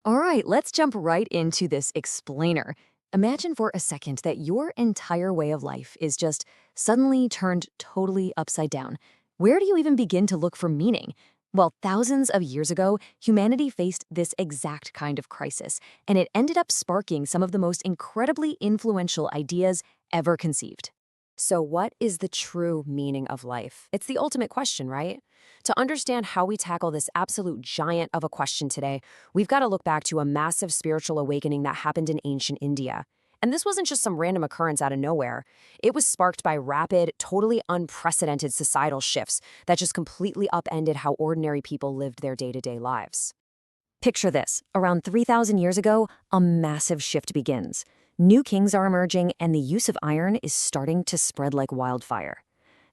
All right, let's jump right into this explainer. Imagine for a second that your entire way of life is just suddenly turned totally upside down. Where do you even begin to look for meaning? Well, thousands of years ago, humanity faced this exact kind of crisis, and it ended up sparking some of the most incredibly influential ideas ever conceived. So, what is the true meaning of life? It's the ultimate question, right? To understand how we tackle this absolute giant of a question today, we've got to look back to a massive spiritual awakening that happened in ancient India. And this wasn't just some random occurrence out of nowhere. It was sparked by rapid, totally unprecedented societal shifts that just completely upended how ordinary people lived their day to day lives. Picture this: around 3,000 years ago, a massive shift begins. New kings are emerging, and the use of iron is starting to spread like wildfire.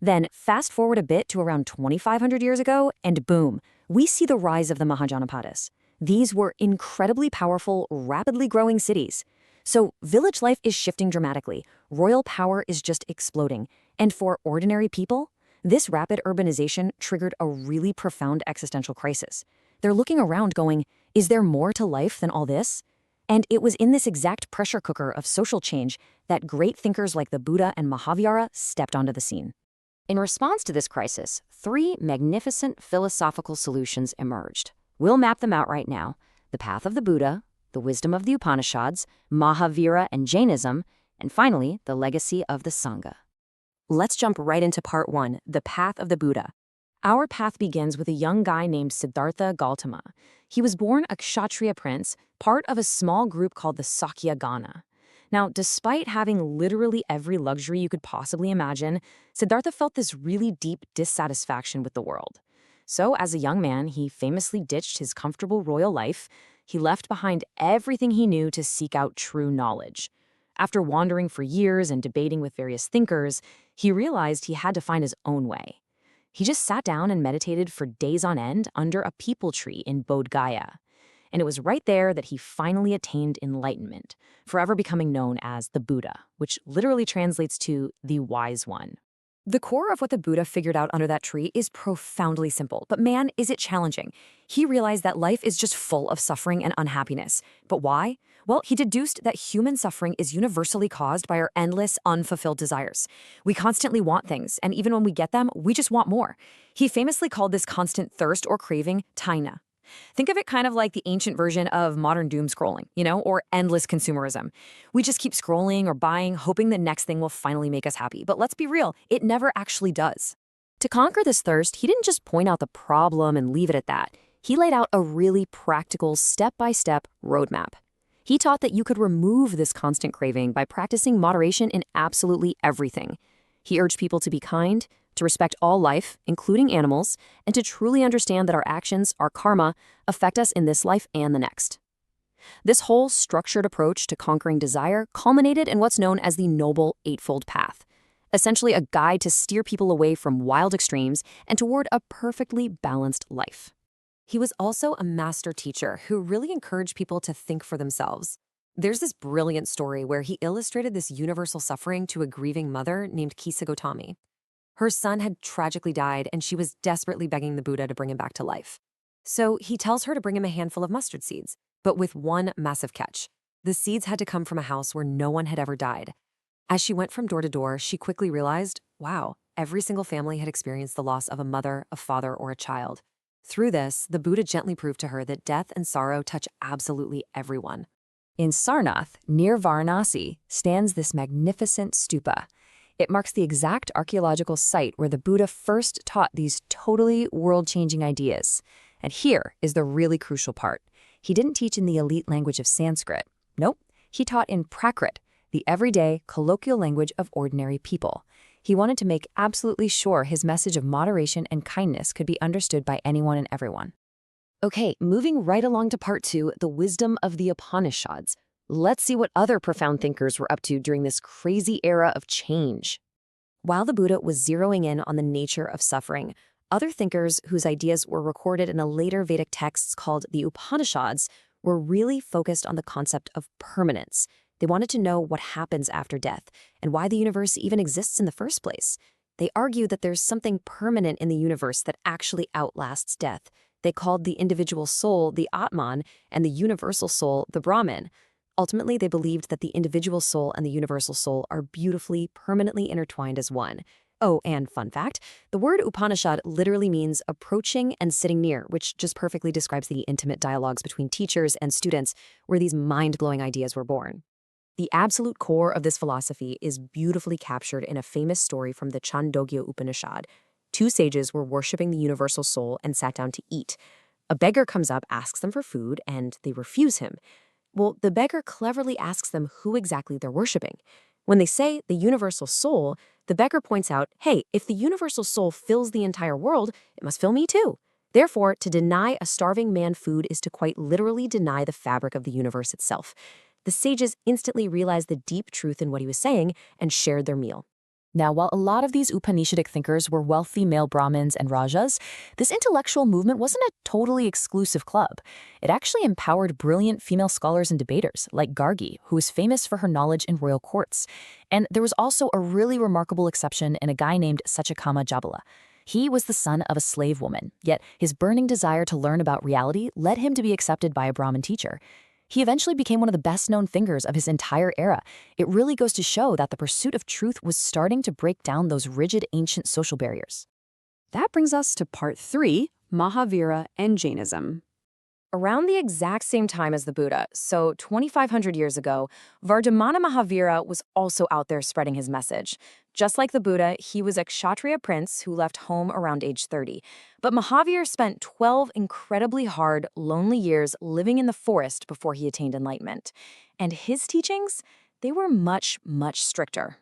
Then, fast forward a bit to around 2,500 years ago, and boom, we see the rise of the Mahajanapadas. These were incredibly powerful, rapidly growing cities. So, village life is shifting dramatically, royal power is just exploding, and for ordinary people, this rapid urbanization triggered a really profound existential crisis. They're looking around going, is there more to life than all this? And it was in this exact pressure cooker of social change that great thinkers like the Buddha and Mahavira stepped onto the scene. In response to this crisis, three magnificent philosophical solutions emerged. We'll map them out right now: the path of the Buddha, the wisdom of the Upanishads, Mahavira and Jainism, and finally, the legacy of the Sangha. Let's jump right into part one: the path of the Buddha. Our path begins with a young guy named Siddhartha Gautama. He was born a Kshatriya prince, part of a small group called the Sakyagana. Now, despite having literally every luxury you could possibly imagine, Siddhartha felt this really deep dissatisfaction with the world. So, as a young man, he famously ditched his comfortable royal life. He left behind everything he knew to seek out true knowledge. After wandering for years and debating with various thinkers, he realized he had to find his own way. He just sat down and meditated for days on end under a peepal tree in Bodh Gaya. And it was right there that he finally attained enlightenment, forever becoming known as the Buddha, which literally translates to the wise one. The core of what the Buddha figured out under that tree is profoundly simple, but man, is it challenging. He realized that life is just full of suffering and unhappiness. But why? Well, he deduced that human suffering is universally caused by our endless, unfulfilled desires. We constantly want things, and even when we get them, we just want more. He famously called this constant thirst or craving taina. Think of it kind of like the ancient version of modern doom scrolling, or endless consumerism. We just keep scrolling or buying, hoping the next thing will finally make us happy. But let's be real, it never actually does. To conquer this thirst, he didn't just point out the problem and leave it at that. He laid out a really practical, step-by-step roadmap. He taught that you could remove this constant craving by practicing moderation in absolutely everything. He urged people to be kind, to respect all life, including animals, and to truly understand that our actions, our karma, affect us in this life and the next. This whole structured approach to conquering desire culminated in what's known as the Noble Eightfold Path, essentially a guide to steer people away from wild extremes and toward a perfectly balanced life. He was also a master teacher who really encouraged people to think for themselves. There's this brilliant story where he illustrated this universal suffering to a grieving mother named Kisa Gotami. Her son had tragically died, and she was desperately begging the Buddha to bring him back to life. So he tells her to bring him a handful of mustard seeds, but with one massive catch. The seeds had to come from a house where no one had ever died. As she went from door to door, she quickly realized, wow, every single family had experienced the loss of a mother, a father, or a child. Through this, the Buddha gently proved to her that death and sorrow touch absolutely everyone. In Sarnath, near Varanasi, stands this magnificent stupa. It marks the exact archaeological site where the Buddha first taught these totally world-changing ideas. And here is the really crucial part. He didn't teach in the elite language of Sanskrit. Nope, he taught in Prakrit, the everyday, colloquial language of ordinary people. He wanted to make absolutely sure his message of moderation and kindness could be understood by anyone and everyone. Okay, moving right along to part two, the wisdom of the Upanishads. Let's see what other profound thinkers were up to during this crazy era of change. While the Buddha was zeroing in on the nature of suffering, other thinkers whose ideas were recorded in a later Vedic texts called the Upanishads were really focused on the concept of permanence. They wanted to know what happens after death and why the universe even exists in the first place. They argued that there's something permanent in the universe that actually outlasts death. They called the individual soul the Atman and the universal soul the Brahman. Ultimately, they believed that the individual soul and the universal soul are beautifully, permanently intertwined as one. Oh, and fun fact, the word Upanishad literally means approaching and sitting near, which just perfectly describes the intimate dialogues between teachers and students where these mind-blowing ideas were born. The absolute core of this philosophy is beautifully captured in a famous story from the Chandogya Upanishad. Two sages were worshipping the universal soul and sat down to eat. A beggar comes up, asks them for food, and they refuse him. Well, the beggar cleverly asks them who exactly they're worshipping. When they say the universal soul, the beggar points out, hey, if the universal soul fills the entire world, it must fill me too. Therefore, to deny a starving man food is to quite literally deny the fabric of the universe itself. The sages instantly realized the deep truth in what he was saying and shared their meal. Now, while a lot of these Upanishadic thinkers were wealthy male Brahmins and Rajas, this intellectual movement wasn't a totally exclusive club. It actually empowered brilliant female scholars and debaters, like Gargi, who was famous for her knowledge in royal courts. And there was also a really remarkable exception in a guy named Satyakama Jabala. He was the son of a slave woman, yet his burning desire to learn about reality led him to be accepted by a Brahmin teacher. He eventually became one of the best-known thinkers of his entire era. It really goes to show that the pursuit of truth was starting to break down those rigid ancient social barriers. That brings us to part 3, Mahavira and Jainism. Around the exact same time as the Buddha, so 2,500 years ago, Vardhamana Mahavira was also out there spreading his message. Just like the Buddha, he was a Kshatriya prince who left home around age 30. But Mahavir spent 12 incredibly hard, lonely years living in the forest before he attained enlightenment. And his teachings, they were much, much stricter.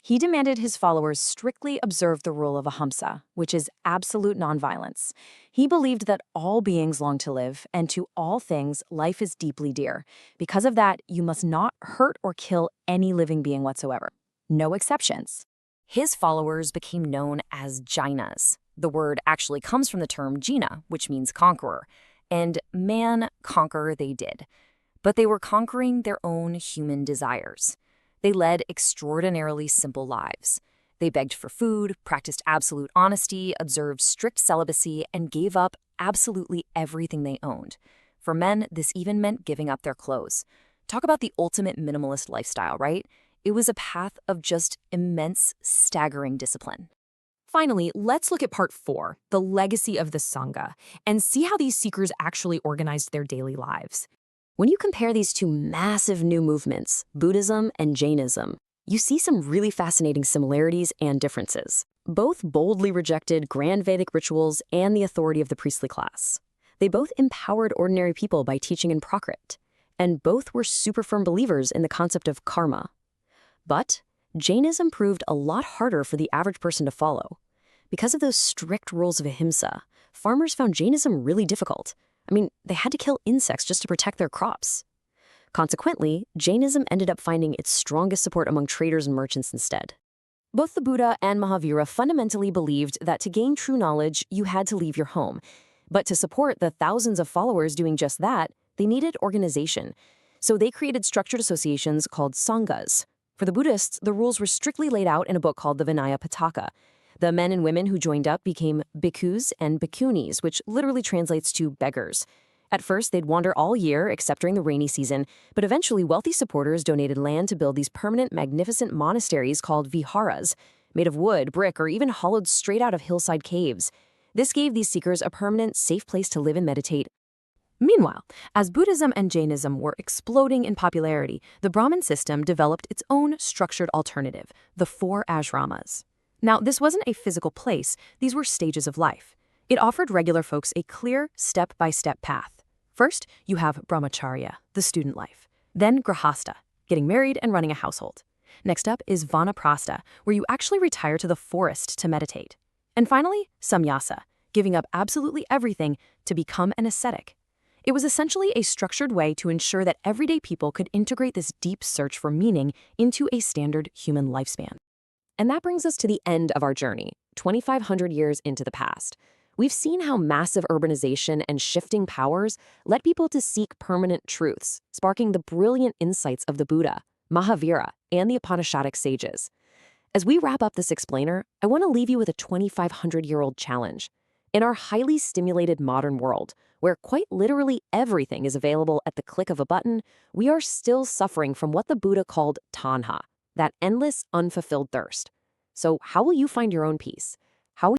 He demanded his followers strictly observe the rule of ahimsa, which is absolute nonviolence. He believed that all beings long to live, and to all things, life is deeply dear. Because of that, you must not hurt or kill any living being whatsoever. No exceptions. His followers became known as Jainas. The word actually comes from the term Jina, which means conqueror. And man, conquer they did. But they were conquering their own human desires. They led extraordinarily simple lives. They begged for food, practiced absolute honesty, observed strict celibacy, and gave up absolutely everything they owned. For men, this even meant giving up their clothes. Talk about the ultimate minimalist lifestyle, right? It was a path of just immense, staggering discipline. Finally, let's look at part 4, the legacy of the Sangha, and see how these seekers actually organized their daily lives. When you compare these two massive new movements, Buddhism and Jainism, you see some really fascinating similarities and differences. Both boldly rejected grand Vedic rituals and the authority of the priestly class. They both empowered ordinary people by teaching in Prakrit, and both were super firm believers in the concept of karma. But Jainism proved a lot harder for the average person to follow. Because of those strict rules of ahimsa, farmers found Jainism really difficult. I mean, they had to kill insects just to protect their crops. Consequently, Jainism ended up finding its strongest support among traders and merchants instead. Both the Buddha and Mahavira fundamentally believed that to gain true knowledge, you had to leave your home. But to support the thousands of followers doing just that, they needed organization. So they created structured associations called sanghas. For the Buddhists, the rules were strictly laid out in a book called the Vinaya Pitaka. The men and women who joined up became bhikkhus and bhikkhunis, which literally translates to beggars. At first, they'd wander all year, except during the rainy season, but eventually wealthy supporters donated land to build these permanent, magnificent monasteries called viharas, made of wood, brick, or even hollowed straight out of hillside caves. This gave these seekers a permanent, safe place to live and meditate. Meanwhile, as Buddhism and Jainism were exploding in popularity, the Brahmin system developed its own structured alternative, the 4 ashramas. Now, this wasn't a physical place, these were stages of life. It offered regular folks a clear, step-by-step path. First, you have brahmacharya, the student life. Then grahastha, getting married and running a household. Next up is vanaprastha, where you actually retire to the forest to meditate. And finally, samyasa, giving up absolutely everything to become an ascetic. It was essentially a structured way to ensure that everyday people could integrate this deep search for meaning into a standard human lifespan. And that brings us to the end of our journey, 2,500 years into the past. We've seen how massive urbanization and shifting powers led people to seek permanent truths, sparking the brilliant insights of the Buddha, Mahavira, and the Upanishadic sages. As we wrap up this explainer, I want to leave you with a 2,500-year-old challenge. In our highly stimulated modern world, where quite literally everything is available at the click of a button, we are still suffering from what the Buddha called tanha, that endless, unfulfilled thirst. So, how will you find your own peace?